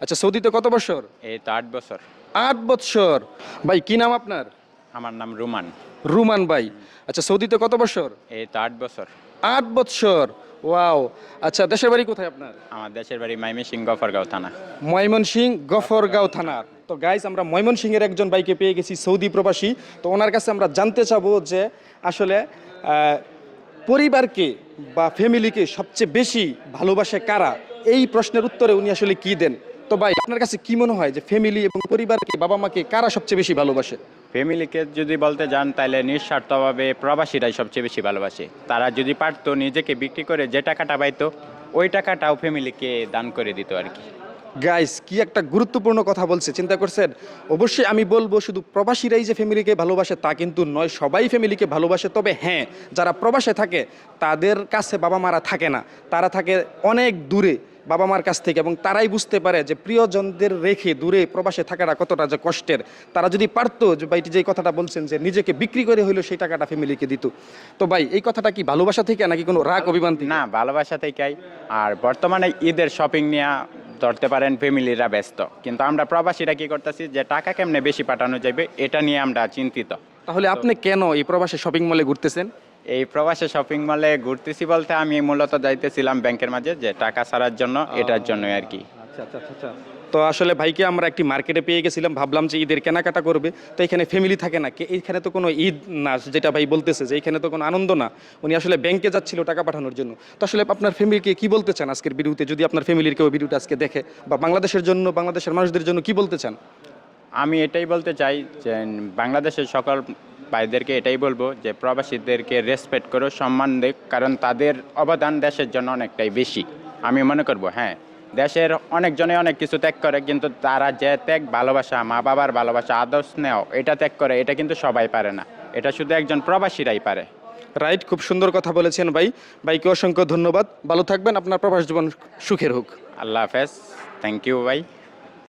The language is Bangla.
আচ্ছা, সৌদিতে কত বছর? এই তো 8 বছর। 8 বছর। ভাই কি নাম আপনার? আমার নাম রুমান। রুমান ভাই। আচ্ছা, সৌদিতে কত বছর? এই তো 8 বছর। 8 বছর। ওয়াও। আচ্ছা, দেশের বাড়ি কোথায় আপনার? আমার দেশের বাড়ি ময়মনসিংহ গফরগাঁও থানা। ময়মনসিংহ গফরগাঁও থানার। তো গাইস, আমরা ময়মনসিংহের একজন ভাইকে পেয়ে গেছি, সৌদি প্রবাসী। তো ওনার কাছে আমরা জানতে চাবো যে আসলে পরিবারকে বা ফ্যামিলিকে সবচেয়ে বেশি ভালোবাসে কারা, এই প্রশ্নের উত্তরে উনি আসলে কি দেন। তো ভাই, আপনার কাছে কি মনে হয় যে ফ্যামিলি এবং পরিবারকে, বাবা মাকে কারা সবচেয়ে বেশি ভালোবাসে? ফ্যামিলিকে যদি বলতে যান তাহলে নিঃস্বার্থভাবে প্রবাসীরাই সবচেয়ে বেশি ভালোবাসে। তারা যদি পারতো নিজেকে বিক্রি করে যে টাকাটা পাইতো, ওই টাকাটাও ফ্যামিলিকে দান করে দিত আর কি। গাইস, কি একটা গুরুত্বপূর্ণ কথা বলছে, চিন্তা করছেন? অবশ্যই আমি বলবো শুধু প্রবাসীরাই যে ফ্যামিলিকে ভালোবাসে তা কিন্তু নয়, সবাই ফ্যামিলিকে ভালোবাসে। তবে হ্যাঁ, যারা প্রবাসে থাকে তাদের কাছে বাবা মারা থাকে না, তারা থাকে অনেক দূরে বাবা মার কাছ থেকে, এবং তারাই বুঝতে পারে যে প্রিয়জনদের রেখে দূরে প্রবাসে থাকাটা কতটা যে কষ্টের। তারা যদি পারতো, যে ভাইটি যে কথাটা বলছেন যে নিজেকে বিক্রি করে হইলো সেই টাকাটা ফ্যামিলিকে দিত। তো ভাই, এই কথাটা কি ভালোবাসা থেকে নাকি কোনো রাগ অভিমান থেকে? না, ভালোবাসা থেকেই। আর বর্তমানে ঈদের শপিং নিয়ে ধরতে পারেন ফ্যামিলিরা ব্যস্ত, কিন্তু আমরা প্রবাসীরা কি করতেছি যে টাকা কেমনে বেশি পাঠানো যাবে এটা নিয়ে আমরা চিন্তিত। তাহলে আপনি কেন এই প্রবাসে শপিং মলে ঘুরতেছেন? এই প্রবাসে শপিং মলে ঘুরতেছি বলতে আমি মূলত যাইতেছিলাম ব্যাংকের মাঝে যে টাকা ছাড়ার জন্য, এটার জন্যই আর কি। আচ্ছা আচ্ছা আচ্ছা। তো আসলে ভাইকে আমরা একটি মার্কেটে পেয়ে গেছিলাম, ভাবলাম যে ঈদের কেনাকাটা করবে। তো এখানে ফ্যামিলি থাকে না, এইখানে তো কোনো ঈদ না, যেটা ভাই বলতেছে যে এখানে তো কোনো আনন্দ না। উনি আসলে ব্যাংকে যাচ্ছিল টাকা পাঠানোর জন্য। তো আসলে আপনার ফ্যামিলিকে কি বলতে চান আজকের ভিডিওতে, যদি আপনার ফ্যামিলির কেউ ভিডিওটা আজকে দেখে, বা বাংলাদেশের জন্য, বাংলাদেশের মানুষদের জন্য কি বলতে চান? আমি এটাই বলতে চাই যে বাংলাদেশের সকল ভাইদেরকে এটাই বলবো যে প্রবাসীদেরকে রেসপেক্ট করো, সম্মান দেখ, কারণ তাদের অবদান দেশের জন্য অনেকটাই বেশি। আমি মনে করব হ্যাঁ, দেশের অনেকজনে অনেক কিছু ত্যাগ করে, কিন্তু তারা যে ত্যাগ, ভালোবাসা, মা বাবার ভালোবাসা, আদর স্নেহ, এটা ত্যাগ করে, এটা কিন্তু সবাই পারে না, এটা শুধু একজন প্রবাসীরাই পারে। রাইট, খুব সুন্দর কথা বলেছেন ভাই। ভাইকে অসংখ্য ধন্যবাদ, ভালো থাকবেন, আপনার প্রবাস জীবন সুখের হোক। আল্লাহ হাফেজ, থ্যাংক ইউ ভাই।